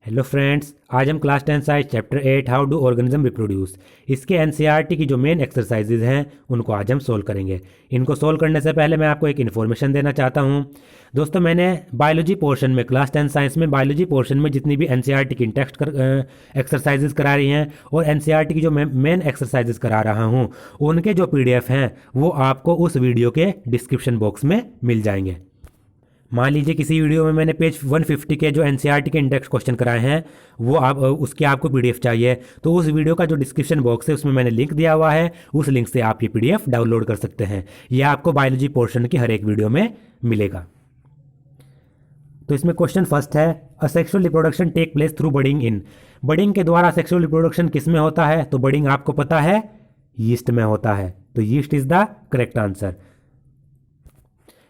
Hello friends, आज हम class 10 science chapter 8 how do organism reproduce इसके एनसीईआरटी की जो मेन एक्सरसाइजेज हैं उनको आज हम सोल्व करेंगे। इनको सोल्व करने से पहले मैं आपको एक इन्फॉर्मेशन देना चाहता हूं। दोस्तों, मैंने बायोलॉजी पोर्शन में क्लास 10 साइंस में बायोलॉजी पोर्शन में जितनी भी एनसीईआरटी की टेक्स्ट एक्सरसाइजेज करा रही हैं और एनसीईआरटी की जो मेन एक्सरसाइजेज करा रहा हूँ उनके जो पीडीएफ हैं वो आपको उस वीडियो के डिस्क्रिप्शन बॉक्स में मिल जाएंगे। मान लीजिए किसी वीडियो में मैंने पेज 150 के जो एनसीईआरटी के इंडेक्स क्वेश्चन कराए हैं वो आप उसके आपको पीडीएफ चाहिए तो उस वीडियो का जो डिस्क्रिप्शन बॉक्स है उसमें मैंने लिंक दिया हुआ है, उस लिंक से आप ये पीडीएफ डाउनलोड कर सकते हैं। यह आपको बायोलॉजी पोर्शन की हर एक वीडियो में मिलेगा। तो इसमें क्वेश्चन फर्स्ट है, asexual reproduction take place through budding in. Budding के द्वारा सेक्सुअल रिप्रोडक्शन किस में होता है? तो बडिंग आपको पता है यीस्ट में होता है, तो yeast is the correct answer.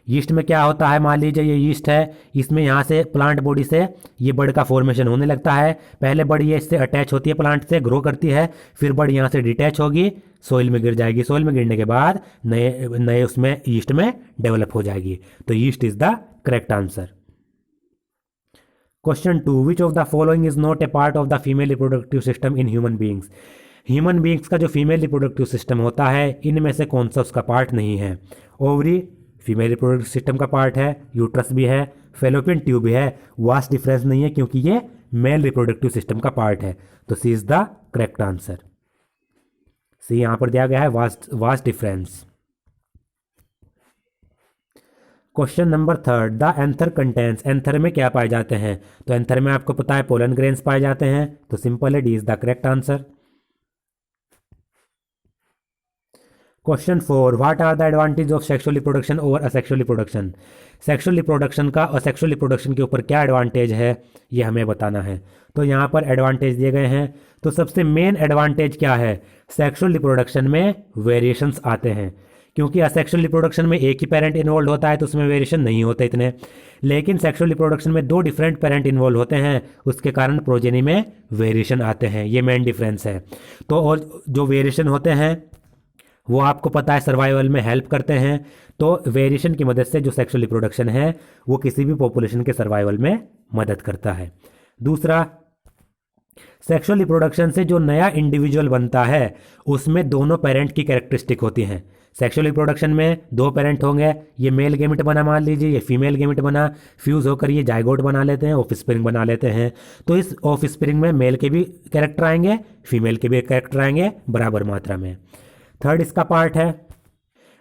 Yeast में क्या होता है? मान लीजिए ये यीस्ट है, इसमें यहाँ से प्लांट बॉडी से ये बड का फॉर्मेशन होने लगता है। पहले बड ये इससे अटैच होती है, प्लांट से ग्रो करती है, फिर बड यहाँ से डिटैच होगी, सोइल में गिर जाएगी। सोइल में गिरने के बाद नए नए उसमें यीस्ट में डेवलप हो जाएगी। तो yeast is the correct answer. Question 2, which of the following is not a part of the female reproductive system in human beings. Human beings का जो फीमेल रिप्रोडक्टिव सिस्टम होता है इनमें से कौन सा उसका पार्ट नहीं है? ओवरी फीमेल रिप्रोडक्टिव सिस्टम का पार्ट है, यूट्रस भी है, फेलोपियन ट्यूब भी है। वास्ट डिफरेंस नहीं है क्योंकि ये मेल रिप्रोडक्टिव सिस्टम का पार्ट है। तो सी इज द करेक्ट आंसर। सी यहां पर दिया गया है vast difference. Question number 3, the anther contents. Anther में क्या पाए जाते हैं? तो एंथर में आपको पता है पोलन ग्रेन्स पाए जाते हैं, तो सिंपल है, D is the correct answer. Question 4, what are the advantage of sexual reproduction over asexual reproduction. Sexual reproduction का असेक्सुअल रिप्रोडक्शन के ऊपर क्या एडवांटेज है ये हमें बताना है। तो यहाँ पर एडवांटेज दिए गए हैं। तो सबसे मेन एडवांटेज क्या है? सेक्सुअल रिप्रोडक्शन में वेरिएशंस आते हैं, क्योंकि असेक्सुअल रिप्रोडक्शन में एक ही पेरेंट इन्वॉल्व होता है तो उसमें वेरिएशन नहीं होते इतने। लेकिन सेक्सुअल रिप्रोडक्शन में 2 डिफरेंट पेरेंट इन्वॉल्व होते हैं, उसके कारण प्रोजेनी में वेरिएशन आते हैं। ये मेन डिफरेंस है। तो और जो वेरिएशन होते हैं वो आपको पता है सर्वाइवल में हेल्प करते हैं। तो वेरिएशन की मदद से जो सेक्सुअल रिप्रोडक्शन है वो किसी भी पॉपुलेशन के सर्वाइवल में मदद करता है। दूसरा, सेक्सुअल रिप्रोडक्शन से जो नया इंडिविजुअल बनता है उसमें दोनों पेरेंट की कैरेक्टरिस्टिक होती हैं। सेक्सुअल रिप्रोडक्शन में 2 पेरेंट होंगे, ये मेल गेमिट बना, मान लीजिए ये फीमेल गेमिट बना, फ्यूज होकर ये जाइगोट बना लेते हैं, ऑफस्प्रिंग बना लेते हैं। तो इस ऑफस्प्रिंग में मेल के भी कैरेक्टर आएंगे, फीमेल के भी कैरेक्टर आएंगे बराबर मात्रा में। थर्ड इसका पार्ट है,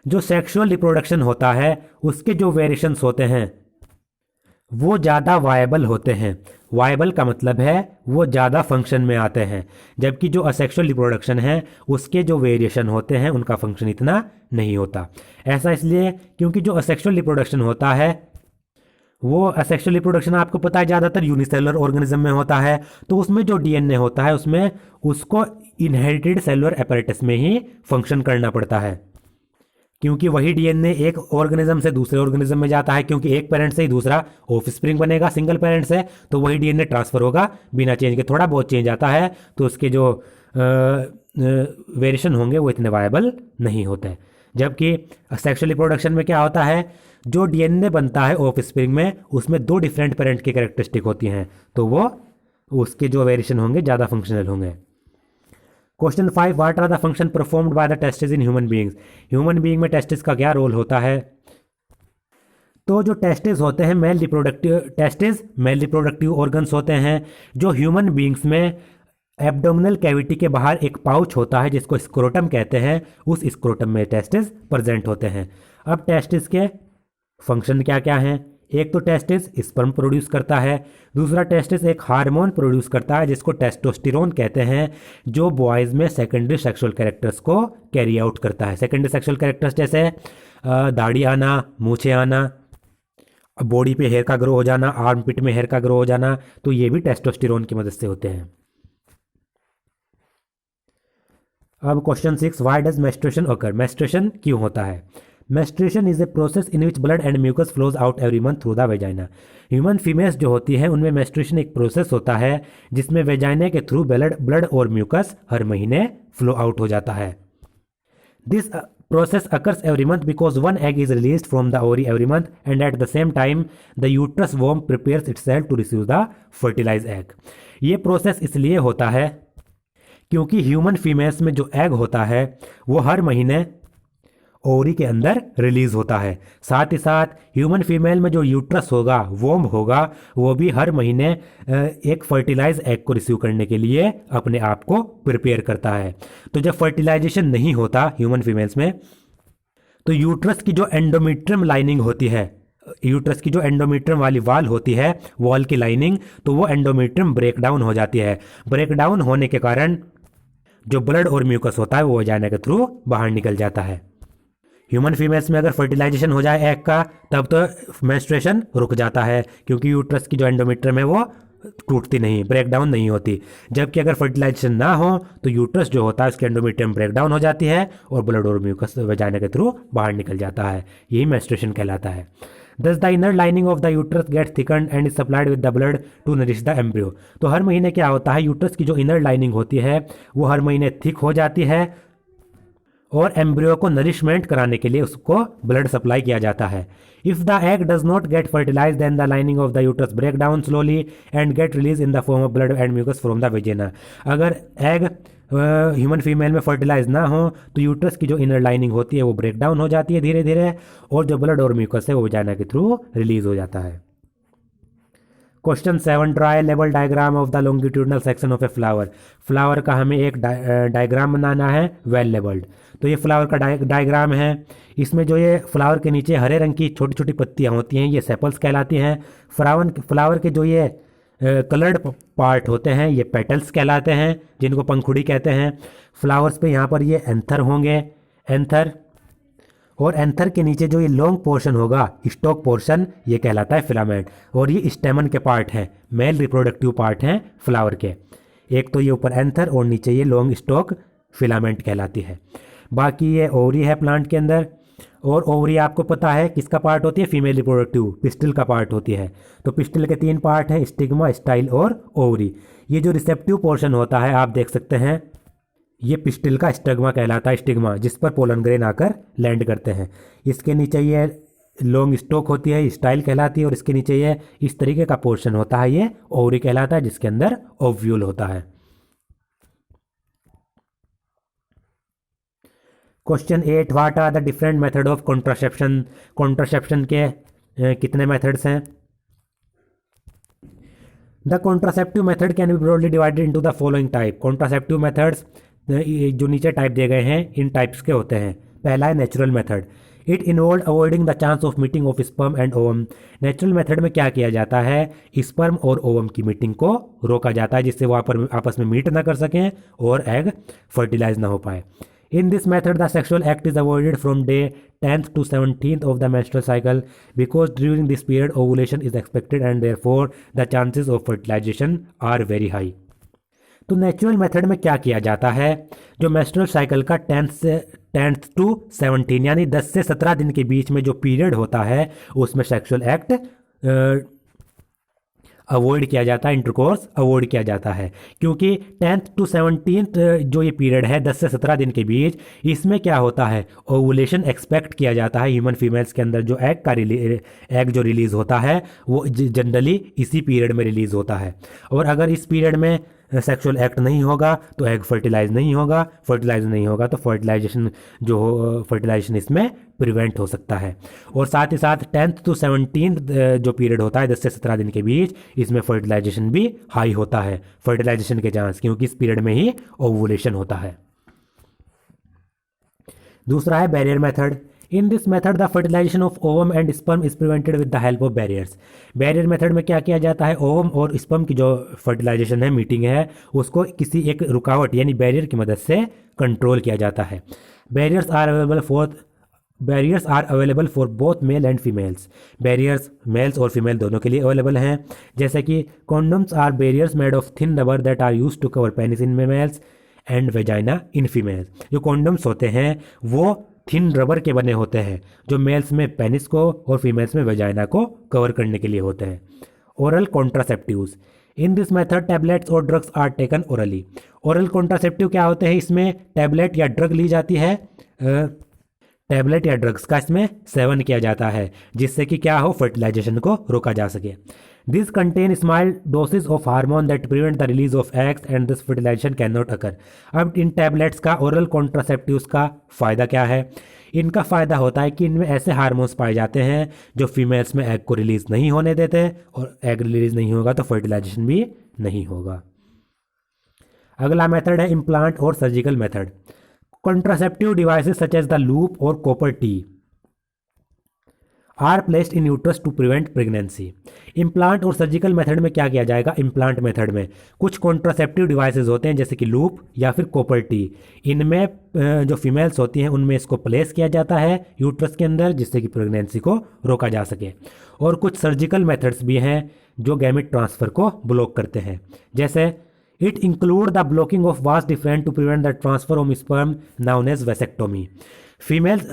जो सेक्सुअल रिप्रोडक्शन होता है उसके जो वेरिएशंस होते हैं वो ज़्यादा वायबल होते हैं। वायबल का मतलब है वो ज़्यादा फंक्शन में आते हैं, जबकि जो असेक्सुअल रिप्रोडक्शन है उसके जो वेरिएशन होते हैं उनका फंक्शन इतना नहीं होता। ऐसा इसलिए क्योंकि जो असेक्सुअल रिप्रोडक्शन होता है वो असेक्सुअल रिप्रोडक्शन आपको पता है ज़्यादातर यूनिसेलुलर ऑर्गेनिज्म में होता है, तो उसमें जो डीएनए होता है उसमें उसको इनहेरिटेड सेलुलर एपरेटस में ही फंक्शन करना पड़ता है, क्योंकि वही डीएनए एक ऑर्गेनिज्म से दूसरे ऑर्गेनिज्म में जाता है, क्योंकि एक पेरेंट से ही दूसरा ऑफस्प्रिंग बनेगा सिंगल पेरेंट से, तो वही डीएनए ट्रांसफर होगा बिना चेंज के। थोड़ा बहुत चेंज आता है तो उसके जो वेरिएशन होंगे वो इतने वायबल नहीं होते। जबकि सेक्सुअल रिप्रोडक्शन में क्या होता है, जो डीएनए बनता है ऑफस्प्रिंग में उसमें 2 डिफरेंट पेरेंट की कैरेक्टरिस्टिक होती हैं, तो वो उसके जो वेरिएशन होंगे ज़्यादा फंक्शनल होंगे। Question 5, what are the function performed by the testis in human beings. Human being में टेस्टिस का क्या रोल होता है? तो जो टेस्टिस होते हैं मेल रिप्रोडक्टिव ऑर्गन्स होते हैं। जो ह्यूमन बीइंग्स में एब्डोमिनल कैविटी के बाहर एक पाउच होता है जिसको स्क्रोटम कहते हैं, उस स्क्रोटम में टेस्टिस प्रेजेंट होते हैं। अब टेस्टिस के फंक्शन क्या क्या हैं? एक तो टेस्टिस स्पर्म प्रोड्यूस करता है, दूसरा टेस्टिस एक हार्मोन प्रोड्यूस करता है जिसको टेस्टोस्टेरोन कहते हैं, जो बॉयज़ में सेकेंडरी सेक्सुअल कैरेक्टर्स को कैरी आउट करता है। सेकेंडरी सेक्सुअल कैरेक्टर्स जैसे दाढ़ी आना, मूछें आना, बॉडी पे हेयर का ग्रो हो जाना, आर्म पिट में हेयर का ग्रो हो जाना, तो ये भी टेस्टोस्टेरोन की मदद से होते हैं। अब question 6, why does menstruation occur. Menstruation क्यों होता है? Menstruation is a process in which blood and mucus flows out every month through the vagina. Human females जो होती हैं उनमें मेंस्ट्रुएशन एक प्रोसेस होता है जिसमें वेजाइना के थ्रू ब्लड और म्यूकस हर महीने फ्लो आउट हो जाता है। This process occurs every month because one egg is released from the ovary every month, and at the same time the uterus womb prepares itself to receive the fertilized egg. ये process इसलिए होता है क्योंकि human females में जो egg होता है वो हर महीने ओवरी के अंदर रिलीज होता है। साथ ही साथ ह्यूमन फीमेल में जो यूट्रस होगा, वोम्ब होगा, वो भी हर महीने एक फर्टिलाइज एग को रिसीव करने के लिए अपने आप को प्रिपेयर करता है। तो जब फर्टिलाइजेशन नहीं होता ह्यूमन फीमेल्स में, तो यूट्रस की जो एंडोमेट्रियम लाइनिंग होती है, यूट्रस की जो एंडोमेट्रियम वाली वॉल होती है, वॉल की लाइनिंग, तो वो एंडोमेट्रियम ब्रेक डाउन हो जाती है। ब्रेक डाउन होने के कारण जो ब्लड और म्यूकस होता है वो वजाइना के थ्रू बाहर निकल जाता है। ह्यूमन फीमेल्स में अगर फर्टिलाइजेशन हो जाए एग का, तब तो मेंस्ट्रुएशन रुक जाता है, क्योंकि यूट्रस की जो एंडोमेट्रियम है वो टूटती नहीं, ब्रेक डाउन नहीं होती। जबकि अगर फर्टिलाइजेशन ना हो तो यूट्रस जो होता है उसकी एंडोमेट्रियम ब्रेक डाउन हो जाती है और ब्लड और म्यूकस वजाइना के थ्रू बाहर निकल जाता है। यही मेंस्ट्रुएशन कहलाता है। Thus the inner lining of the uterus gets thickened and is supplied with the blood to nourish the embryo. तो हर महीने क्या होता है, यूट्रस की जो इनर लाइनिंग होती है वो हर महीने थिक हो जाती है और एम्ब्रियो को नरिशमेंट कराने के लिए उसको ब्लड सप्लाई किया जाता है। If the egg does not get fertilize then the lining of the uterus break down slowly and get release in the form of blood and mucus from the vagina. अगर egg human female में fertilize ना हो तो uterus की जो inner lining होती है वो ब्रेक डाउन हो जाती है धीरे धीरे, और जो ब्लड और म्यूकस है वो वेजिना के थ्रू रिलीज हो जाता है। Question 7, draw a level diagram of the longitudinal section of a flower. Flower का हमें एक डायग्राम बनाना है वेल लेवल्ड। तो ये फ्लावर का डायग्राम है। इसमें जो ये फ्लावर के नीचे हरे रंग की छोटी छोटी पत्तियां होती हैं ये सेपल्स कहलाती हैं। फ्लावर के जो ये कलर्ड पार्ट होते हैं ये पेटल्स कहलाते हैं, जिनको पंखुड़ी कहते हैं। फ्लावर्स पे यहाँ पर ये एंथर होंगे, एंथर, और एंथर के नीचे जो ये लॉन्ग पोर्शन होगा, स्टॉक पोर्शन, ये कहलाता है फिलामेंट। और ये स्टेमन के पार्ट हैं, मेल रिप्रोडक्टिव पार्ट हैं फ्लावर के। एक तो ये ऊपर एंथर और नीचे ये लॉन्ग स्टॉक फिलामेंट कहलाती है। बाकी ये ओवरी है प्लांट के अंदर, और ओवरी आपको पता है किसका पार्ट होती है, फीमेल रिप्रोडक्टिव, पिस्टिल का पार्ट होती है। तो पिस्टिल के 3 पार्ट हैं, स्टिग्मा, स्टाइल और ओवरी। ये जो रिसेप्टिव पोर्शन होता है आप देख सकते हैं, ये पिस्टिल का स्टिग्मा कहलाता है, स्टिग्मा जिस पर पोलन ग्रेन आकर लैंड करते हैं। इसके नीचे ये लॉन्ग स्टॉक होती है, स्टाइल कहलाती है, और इसके नीचे ये इस तरीके का पोर्शन होता है, ये ओवरी कहलाता है, जिसके अंदर ओव्यूल होता है। Question 8, what are the different method of contraception. Contraception के कितने मेथड्स हैं? The contraceptive method can be broadly divided into the following type. Contraceptive methods जो नीचे टाइप दिए गए हैं इन टाइप्स के होते हैं। पहला है natural method. It involve avoiding the chance of meeting of sperm and ovum. Natural method में क्या किया जाता है, स्पर्म और ओवम की मीटिंग को रोका जाता है, जिससे वो आपस में मीट ना कर सकें और एग फर्टिलाइज ना हो पाए। In this method, the sexual act is avoided from day 10th to 17th of the menstrual cycle because during this period ovulation is expected and therefore the chances of fertilization are very high. तो natural method में क्या किया जाता है, जो menstrual cycle का 10th to 17 यानी 10 से 17 दिन के बीच में जो पीरियड होता है उसमें सेक्सुअल एक्ट अवॉइड किया जाता है, इंटरकोर्स अवॉइड किया जाता है। क्योंकि 10th to 17th जो ये पीरियड है 10 से 17 दिन के बीच, इसमें क्या होता है, ओवुलेशन एक्सपेक्ट किया जाता है ह्यूमन फीमेल्स के अंदर। जो एग जो रिलीज़ होता है वो जनरली इसी पीरियड में रिलीज़ होता है, और अगर इस पीरियड में सेक्सुअल एक्ट नहीं होगा तो एग फर्टिलाइज नहीं होगा, तो फर्टिलाइजेशन इसमें प्रिवेंट हो सकता है। और साथ ही साथ 10th to 17th जो पीरियड होता है 10 से 17 दिन के बीच, इसमें फर्टिलाइजेशन भी हाई होता है, फर्टिलाइजेशन के चांस, क्योंकि इस पीरियड में ही ओवुलेशन होता है। दूसरा है barrier method. In this method the fertilization of ovum and sperm is prevented with the help of barriers. Barrier method में क्या किया जाता है, ओवम और स्पर्म की जो फर्टिलाइजेशन है, मीटिंग है, उसको किसी एक रुकावट यानी बैरियर की मदद से कंट्रोल किया जाता है। Barriers are available for both male and females. Barriers males और फीमेल दोनों के लिए अवेलेबल हैं, जैसे कि condoms are barriers made of thin rubber that are used to cover penis in males and vagina in females. जो condoms होते हैं वो थिन रबर के बने होते हैं, जो मेल्स में पेनिस को और फीमेल्स में वेजाइना को कवर करने के लिए होते हैं। Oral contraceptives. In this method tablets और drugs are taken orally. Oral contraceptive क्या होते हैं, इसमें टैबलेट या ड्रग ली जाती है टैबलेट या ड्रग्स का इसमें सेवन किया जाता है, जिससे कि क्या हो, फर्टिलाइजेशन को रोका जा सके। This contain small dosage of hormone that prevent the release of eggs and this fertilization can not occur. अब इन टैबलेट्स का ओरल कॉन्ट्रासेप्टिव्स का फ़ायदा क्या है? इनका फ़ायदा होता है कि इनमें ऐसे हार्मोन्स पाए जाते हैं जो फीमेल्स में एग को रिलीज़ नहीं होने देते, और एग रिलीज़ नहीं होगा तो फर्टिलाइजेशन भी नहीं होगा। अगला मेथड है इम्प्लांट और surgical method. Contraceptive devices such as the loop और copper T are placed in uterus to prevent pregnancy. Implant और सर्जिकल मेथड में क्या किया जाएगा? इम्प्लांट मेथड में कुछ कॉन्ट्रासेप्टिव डिवाइसेस होते हैं जैसे कि लूप या फिर कॉपर टी, इनमें जो फीमेल्स होती हैं उनमें इसको प्लेस किया जाता है यूट्रस के अंदर, जिससे कि प्रेगनेंसी को रोका जा सके। और कुछ सर्जिकल मेथड्स भी हैं जो गैमेट ट्रांसफ़र को ब्लॉक करते हैं, जैसे it include the blocking of vas deferens to prevent the transfer of sperm known as vasectomy. Females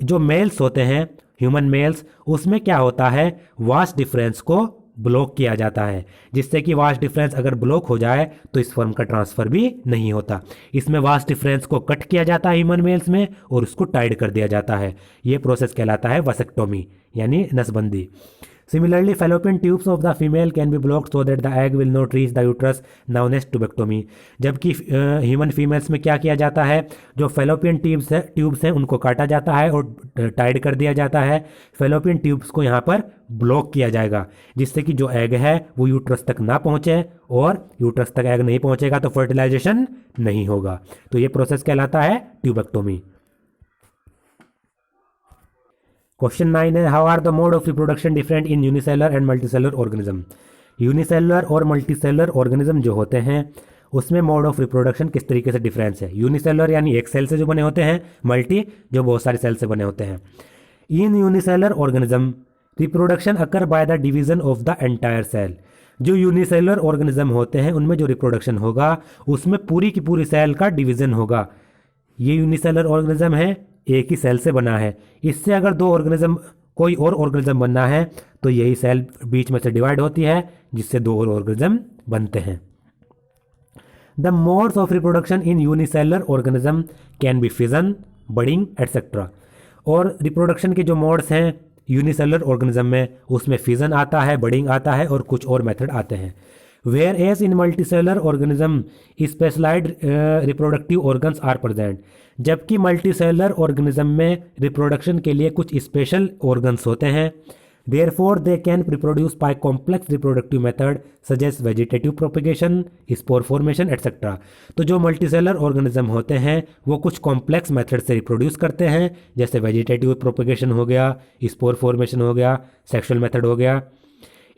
जो मेल्स होते हैं, ह्यूमन मेल्स, उसमें क्या होता है, वास डिफरेंस को ब्लॉक किया जाता है, जिससे कि वास डिफरेंस अगर ब्लॉक हो जाए तो स्पर्म का ट्रांसफ़र भी नहीं होता। इसमें वास डिफरेंस को कट किया जाता है ह्यूमन मेल्स में और उसको टाइड कर दिया जाता है। ये प्रोसेस कहलाता है वसेक्टोमी यानी नसबंदी। Similarly, fallopian tubes of the female can be blocked so that the egg will not reach the uterus, known as tubectomy। जबकि ह्यूमन फीमेल्स में क्या किया जाता है, जो फेलोपियन ट्यूब्स हैं उनको काटा जाता है और टाइड कर दिया जाता है। फेलोपियन ट्यूब्स को यहाँ पर ब्लॉक किया जाएगा, जिससे कि जो एग है वो यूट्रस तक ना पहुँचे, और यूट्रस तक एग नहीं पहुँचेगा तो फर्टिलाइजेशन नहीं होगा। तो ये प्रोसेस कहलाता है ट्यूबेक्टोमी। क्वेश्चन 9 है, how are the mode of reproduction different in unicellular and multicellular organism. Unicellular और मल्टीसेलर ऑर्गेनिज्म जो होते हैं उसमें मोड ऑफ रिप्रोडक्शन किस तरीके से डिफरेंस है। यूनिसेलर यानी एक सेल से जो बने होते हैं, मल्टी जो बहुत सारे सेल से बने होते हैं। In unicellular organism reproduction occur by the division of the entire cell. जो यूनिसेलर ऑर्गेनिज्म होते हैं उनमें जो रिप्रोडक्शन होगा उसमें पूरी की पूरी सेल का डिवीजन होगा। ये यूनिसेलर ऑर्गेनिज्म है, एक ही सेल से बना है। इससे अगर दो ऑर्गेनिज्म कोई और ऑर्गेनिज्म बनना है तो यही सेल बीच में से डिवाइड होती है, जिससे दो और ऑर्गेनिज्म बनते हैं। The modes of reproduction in unicellular organism can be fission, budding etcetera. और रिप्रोडक्शन के जो मोड्स हैं यूनिसेलर ऑर्गेनिज्म में, उसमें फिजन आता है, बडिंग आता है और कुछ और मेथड आते हैं। Whereas in multicellular organism specialised reproductive organs are present. जबकि मल्टीसेलर ऑर्गेनिज्म में रिप्रोडक्शन के लिए कुछ स्पेशल ऑर्गन्स होते हैं। Therefore they can reproduce by complex reproductive method such as vegetative propagation, spore formation etcetera. तो जो मल्टीसेलर ऑर्गेनिज्म होते हैं वो कुछ कॉम्प्लेक्स मेथड से रिप्रोड्यूस करते हैं, जैसे वेजिटेटिव प्रोपेगेशन हो गया, स्पोर फॉर्मेशन हो गया, सेक्सुअल मेथड हो गया।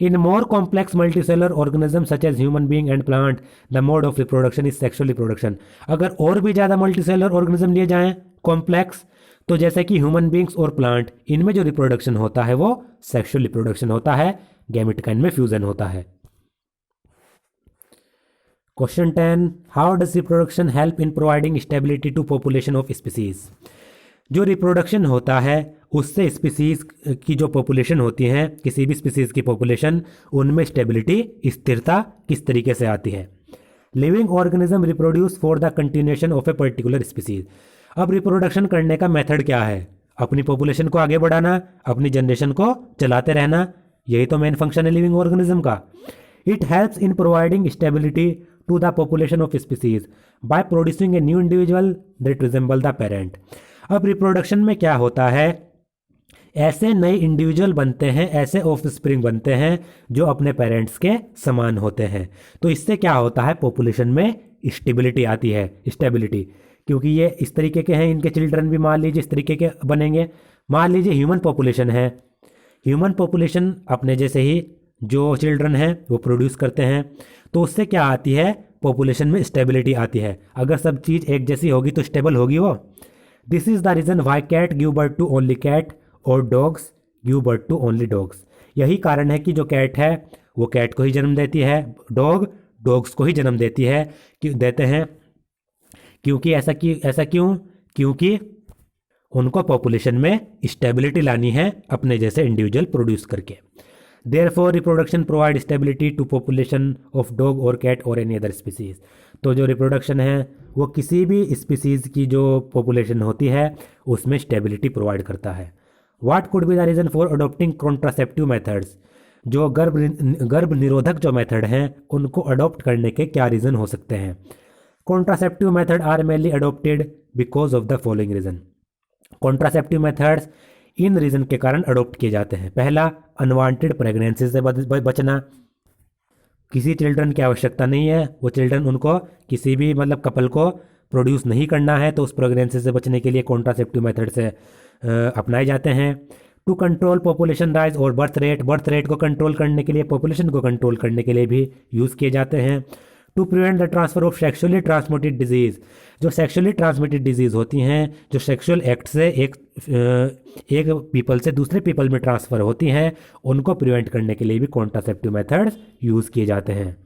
In more complex multicellular organisms such as human being and plant, the mode of reproduction is sexual reproduction। अगर और भी ज़्यादा मल्टीसेलर ऑर्गेनिज्म लिए जाएं कॉम्प्लेक्स, तो जैसे कि ह्यूमन बींग्स और प्लांट, इनमें जो रिप्रोडक्शन होता है वो सेक्सुअल रिप्रोडक्शन होता है, गैमेट का इनमें फ्यूजन होता है। Question 10, how does reproduction help in providing stability to population of species. जो रिप्रोडक्शन होता है उससे स्पीसीज की जो पॉपुलेशन होती है, किसी भी स्पीसीज की पॉपुलेशन, उनमें स्टेबिलिटी, स्थिरता किस तरीके से आती है। Living organism reproduce for the continuation of a particular species. अब रिप्रोडक्शन करने का मेथड क्या है? अपनी पॉपुलेशन को आगे बढ़ाना, अपनी जनरेशन को चलाते रहना, यही तो मेन फंक्शन है लिविंग ऑर्गेनिज्म का। It helps in providing stability to the population of species by producing a new individual that resemble the parent. अब रिप्रोडक्शन में क्या होता है, ऐसे नए इंडिविजुअल बनते हैं, ऐसे ऑफस्प्रिंग बनते हैं जो अपने पेरेंट्स के समान होते हैं। तो इससे क्या होता है, पॉपुलेशन में स्टेबिलिटी आती है, स्टेबिलिटी, क्योंकि ये इस तरीके के हैं, इनके चिल्ड्रन भी मान लीजिए इस तरीके के बनेंगे। मान लीजिए ह्यूमन पॉपुलेशन है, ह्यूमन पॉपुलेशन अपने जैसे ही जो चिल्ड्रन हैं वो प्रोड्यूस करते हैं, तो उससे क्या आती है, पॉपुलेशन में स्टेबिलिटी आती है। अगर सब चीज़ एक जैसी होगी तो स्टेबल होगी वो। This is the reason why cat give birth to only cat और dogs give birth to only dogs. यही कारण है कि जो कैट है वो कैट को ही जन्म देती है, डॉग्स को ही जन्म देती है, देते हैं। क्योंकि ऐसा क्यों? क्योंकि उनको पॉपुलेशन में स्टेबिलिटी लानी है अपने जैसे इंडिविजुअल प्रोड्यूस करके। Therefore reproduction provide stability to population of dog और कैट और एनी अदर स्पीसीज। तो जो रिप्रोडक्शन है वो किसी भी स्पीसीज़ की जो पॉपुलेशन होती है उसमें स्टेबिलिटी प्रोवाइड करता है। What could be the reason for adopting contraceptive methods, जो गर्भ निरोधक जो मेथड हैं उनको अडॉप्ट करने के क्या रीज़न हो सकते हैं। Contraceptive method are mainly adopted because of the following reason. Contraceptive methods इन रीज़न के कारण अडोप्ट किए जाते हैं। पहला, अनवांटेड प्रेगनेंसी से बचना। किसी चिल्ड्रन की आवश्यकता नहीं है, वो चिल्ड्रन उनको किसी भी मतलब कपल को प्रोड्यूस नहीं करना है, तो उस प्रेगनेंसी से बचने के लिए कॉन्ट्रासेप्टिव मेथड से अपनाए जाते हैं। टू कंट्रोल पॉपुलेशन राइज और बर्थ रेट को कंट्रोल करने के लिए, पॉपुलेशन को कंट्रोल करने के लिए भी यूज़ किए जाते हैं। To prevent the transfer of sexually transmitted disease, जो सेक्सुअली ट्रांसमिटेड डिजीज़ होती हैं, जो सेक्सुअल एक्ट से एक पीपल से दूसरे पीपल में ट्रांसफ़र होती हैं, उनको प्रिवेंट करने के लिए भी कॉन्ट्रासेप्टिव मेथड्स यूज़ किए जाते हैं।